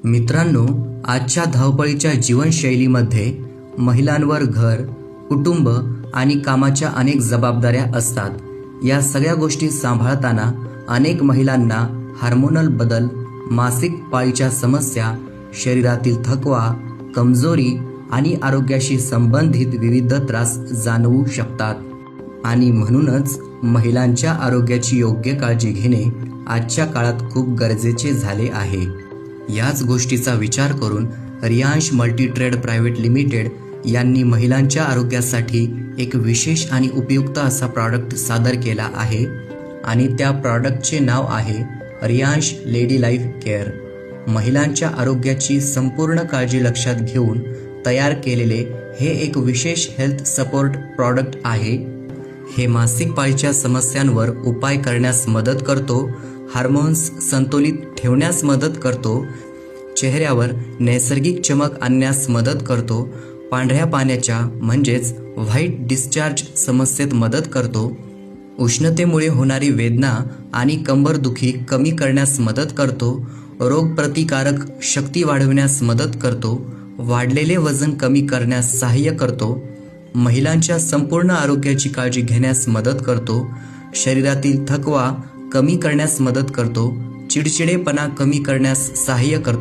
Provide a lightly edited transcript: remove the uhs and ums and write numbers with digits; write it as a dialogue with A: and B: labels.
A: मित्रांनो, आजच्या धावपळीच्या जीवनशैलीमध्ये महिलांवर घर, कुटुंब आणि कामाच्या अनेक जबाबदाऱ्या असतात. या सगळ्या गोष्टी सांभाळताना अनेक महिलांना हार्मोनल बदल, मासिक पाळीच्या समस्या, शरीरातील थकवा, कमजोरी आणि आरोग्याशी संबंधित विविध त्रास जाणवू शकतात. आणि म्हणूनच महिलांच्या आरोग्याची योग्य काळजी घेणे आजच्या काळात खूप गरजेचे झाले आहे. याच गोष्टीचा विचार करून रियांश मल्टीट्रेड प्रायव्हेट लिमिटेड यांनी महिलांच्या आरोग्यासाठी एक विशेष आणि उपयुक्त असा प्रॉडक्ट सादर केला आहे आणि त्या प्रॉडक्टचे नाव आहे रियांश लेडी लाईफ केअर. महिलांच्या आरोग्याची संपूर्ण काळजी लक्षात घेऊन तयार केलेले हे एक विशेष हेल्थ सपोर्ट प्रॉडक्ट आहे. हे मासिक पाळीच्या समस्यांवर उपाय करण्यास मदत करतो, हार्मोन्स संतुलित ठेवण्यास मदत करतो, चेहऱ्यावर नैसर्गिक चमक आणण्यास मदत करतो, पांढऱ्या पाण्याच्या म्हणजेच व्हाईट डिस्चार्ज समस्येत मदत करतो, उष्णतेमुळे होणारी वेदना आणि कंबरदुखी कमी करण्यास मदत करतो, रोगप्रतिकारक शक्ती वाढविण्यास मदत करतो, वाढलेले वजन कमी करण्यास सहाय्य करतो, महिलांच्या संपूर्ण आरोग्याची काळजी घेण्यास मदत करतो, शरीरातील थकवा कमी करण्यास मदत करतो, चिडचिडेपणा कमी करण्यास सहाय्य करतो.